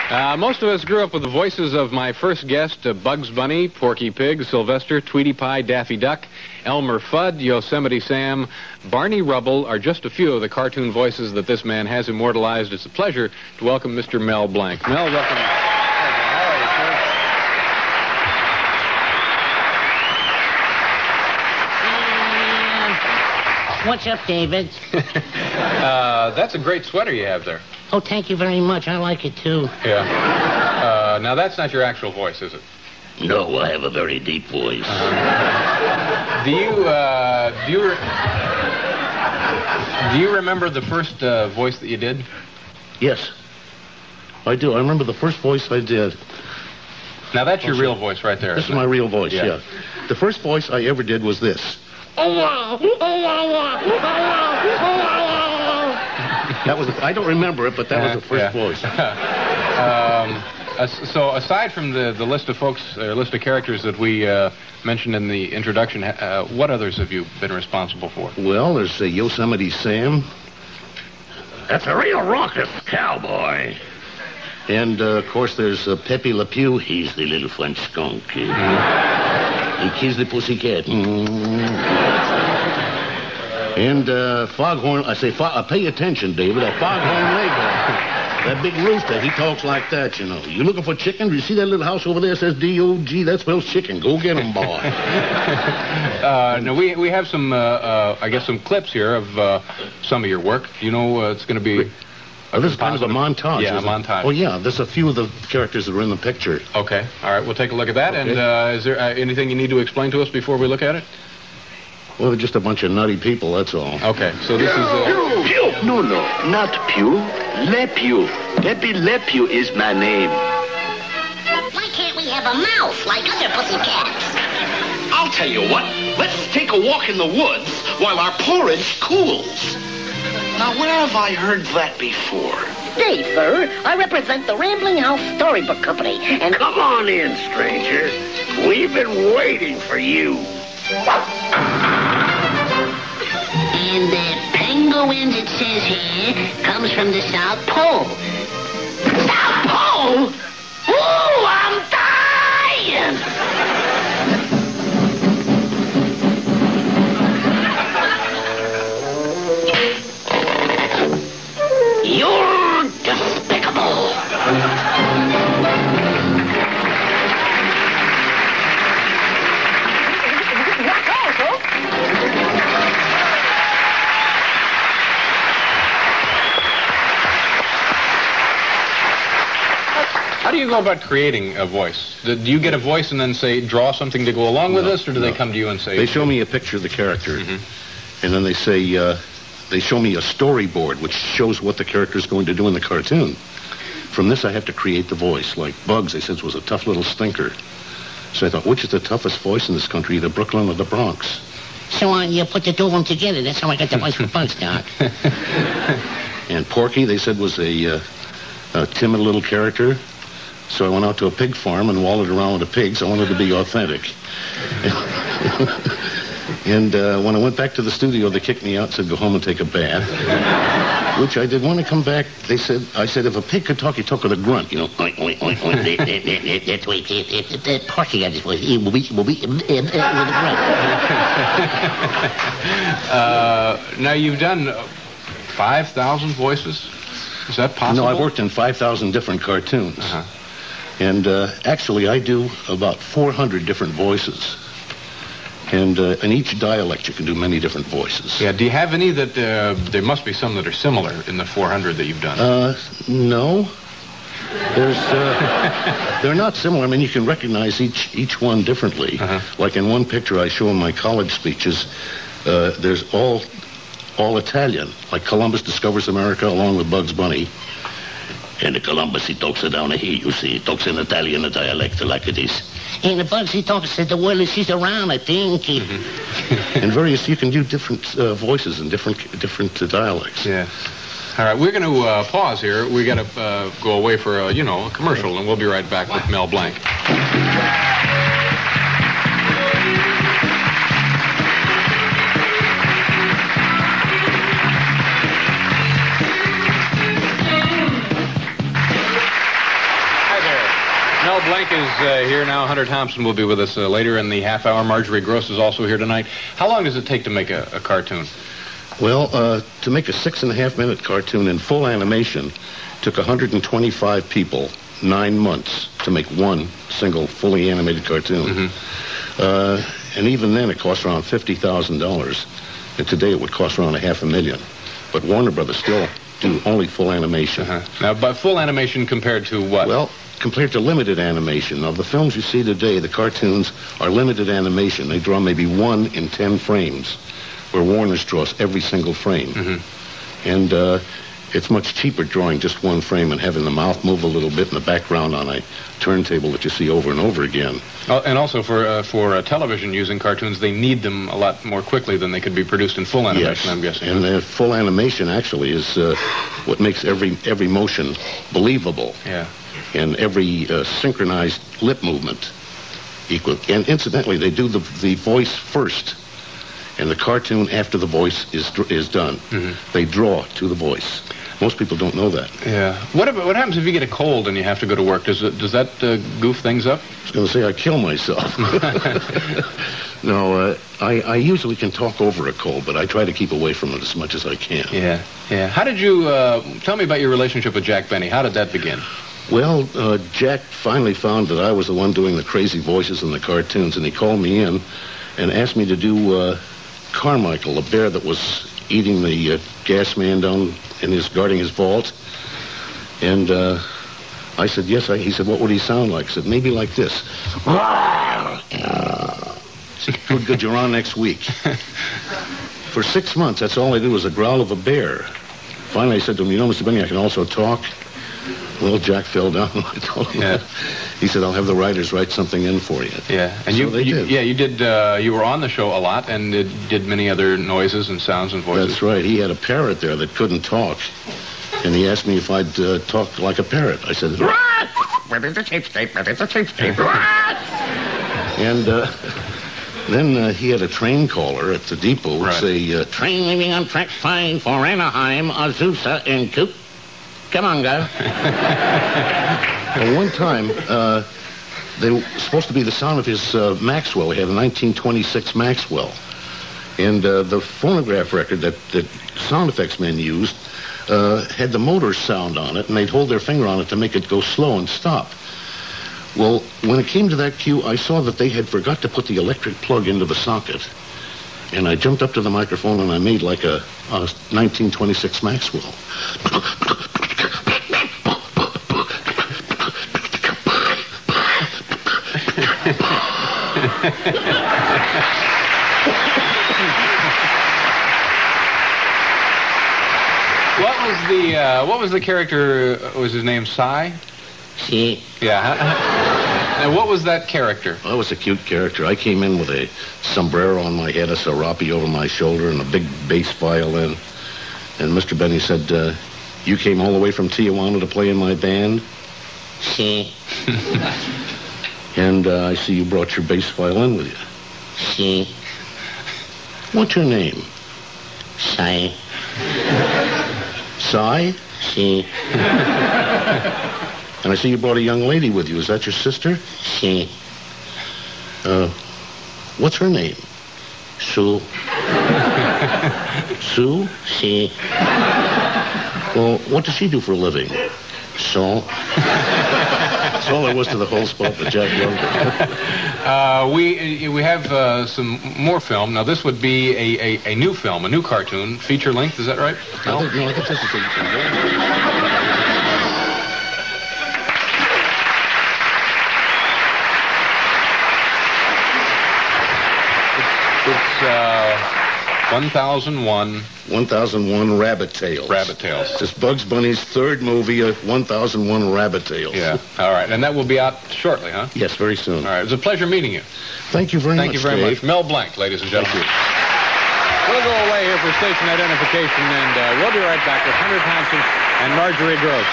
Most of us grew up with the voices of my first guest, Bugs Bunny, Porky Pig, Sylvester, Tweety Pie, Daffy Duck, Elmer Fudd, Yosemite Sam, Barney Rubble are just a few of the cartoon voices that this man has immortalized. It's a pleasure to welcome Mr. Mel Blanc. Mel, welcome. What's up, David? That's a great sweater you have there. Oh, thank you very much. I like it, too. Yeah. Now, that's not your actual voice, is it? No, I have a very deep voice. Do you remember the first voice that you did? Yes, I do. I remember the first voice I did. Now, that's your real voice right there. This is my real voice, yeah. The first voice I ever did was this. That was, I don't remember it, but that was the first voice. So aside from the list of folks, or list of characters that we mentioned in the introduction, what others have you been responsible for? Well, there's Yosemite Sam. That's a real raucous cowboy. And, of course, there's Pepe Le Pew. He's the little French skunk. He kills the pussycat. And Foghorn, pay attention, David, a Foghorn Leghorn. That big rooster, he talks like that, you know. You looking for chicken? Do you see that little house over there that says D-O-G? That spells chicken. Go get them, boy. Now, we have some, I guess, some clips here of some of your work. You know, it's going to be... this is kind of a montage. Yeah, a montage. Oh, yeah, there's a few of the characters that are in the picture. Okay, all right, we'll take a look at that. Okay. And is there anything you need to explain to us before we look at it? Well, they're just a bunch of nutty people, that's all. Okay, so this is... Pew! No, not Pew. Le Pew. Pepe Le Pew is my name. Why can't we have a mouse like other pussycats? I'll tell you what. Let's take a walk in the woods while our porridge cools. Now, where have I heard that before? Dave, sir. I represent the Rambling House Storybook Company, and... Come on in, stranger. We've been waiting for you. And the penguin, it says here, comes from the South Pole. South Pole? Ooh, I'm dying! You're despicable. How do you go about creating a voice? Do you get a voice and then say, draw something to go along with this, or do they come to you and say... They show me a picture of the character, and then they say, they show me a storyboard, which shows what the character is going to do in the cartoon. From this, I have to create the voice. Like Bugs, they said, was a tough little stinker. So I thought, which is the toughest voice in this country, either Brooklyn or the Bronx? So you put the two of them together. That's how I got the voice for Bugs, Doc. And Porky, they said, was a timid little character. So I went out to a pig farm and wallowed around with the pigs. I wanted to be authentic. And when I went back to the studio, they kicked me out and said, go home and take a bath. Which I did. When I come back, I said, if a pig could talk, he'd talk with a grunt, you know. That's why the Porky got his voice. He will be with a grunt. Now, you've done 5,000 voices? Is that possible? No, I've worked in 5,000 different cartoons. And actually, I do about 400 different voices. And in each dialect, you can do many different voices. Yeah, do you have any that... there must be some that are similar in the 400 that you've done. No. They're not similar. I mean, you can recognize each one differently. Like in one picture I show in my college speeches, there's all Italian. Like Columbus discovers America along with Bugs Bunny. And the Columbus, he talks it down here, you see. He talks in Italian, a dialect like it is. And the Bugs, he talks that the world is around, I think. And you can do different voices in different dialects. Yeah. All right, we're going to pause here. We got to go away for a commercial, and we'll be right back with Mel Blanc. Mel Blanc is here now. Hunter Thompson will be with us later in the half hour. Marjorie Gross is also here tonight. How long does it take to make a cartoon? Well, to make a 6.5-minute cartoon in full animation took 125 people 9 months to make one single fully animated cartoon. And even then it cost around $50,000. And today it would cost around $500,000. But Warner Brothers still do only full animation. Now, but full animation compared to what? Well, compared to limited animation. Of the films you see today, the cartoons are limited animation. They draw maybe 1 in 10 frames, where Warner's draws every single frame. And it's much cheaper drawing just 1 frame and having the mouth move a little bit in the background on a turntable that you see over and over again. Oh, and also for television using cartoons, they need them a lot more quickly than they could be produced in full animation, I'm guessing. And full animation actually is what makes every motion believable. Yeah. And every synchronized lip movement equal. And incidentally, they do the voice first, and the cartoon after the voice is done. They draw to the voice. Most people don't know that. Yeah. What happens if you get a cold and you have to go to work? Does that goof things up? I was going to say I kill myself. No, I usually can talk over a cold, but I try to keep away from it as much as I can. Yeah. Yeah. How did you tell me about your relationship with Jack Benny? How did that begin? Well, Jack finally found that I was the one doing the crazy voices in the cartoons, and he called me in and asked me to do Carmichael, a bear that was eating the gas man down and is guarding his vault. And I said, yes. He said, what would he sound like? I said, maybe like this. Good, you're on next week. For 6 months, that's all I did was a growl of a bear. Finally, I said to him, you know, Mr. Benny, I can also talk. Well, Jack fell down. I told him that. He said, I'll have the writers write something in for you. Yeah, and so they did. Yeah, you did. You were on the show a lot and did many other noises and sounds and voices. That's right. He had a parrot there that couldn't talk, and he asked me if I'd talk like a parrot. I said, Where is the tape? Where is the tape? and then he had a train caller at the depot say, Train leaving on track 5 for Anaheim, Azusa, and Coop. Come on, go. Well, one time, they were supposed to be the sound of his Maxwell. He had a 1926 Maxwell. And the phonograph record that sound effects men used had the motor sound on it, and they'd hold their finger on it to make it go slow and stop. Well, when it came to that cue, I saw that they had forgot to put the electric plug into the socket. And I jumped up to the microphone, and I made like a 1926 Maxwell. What was the character? Was his name Cy? See? Yeah. Now, what was that character? I was a cute character. I came in with a sombrero on my head, a serape over my shoulder, and a big bass violin. And Mr. Benny said, you came all the way from Tijuana to play in my band? See? And I see you brought your bass violin with you. See? What's your name? Cy. Cy? See? And I see you brought a young lady with you. Is that your sister? See? What's her name? Sue. Sue? See? Well, what does she do for a living? So? That's all there was to the whole spot, but Jack loved it. We have some more film. Now, this would be a new film, a new cartoon, feature length. Is that right? No, I think that's a thing. It's 1001. 1001 Rabbit Tales. Rabbit Tales. It's Bugs Bunny's third movie, 1001 Rabbit Tales. Yeah. All right. And that will be out shortly, huh? Yes, very soon. All right. It was a pleasure meeting you. Thank you very much. Thank you very much. Mel Blanc, ladies and gentlemen. We'll go away here for station identification, and we'll be right back with Hunter Thompson and Marjorie Gross.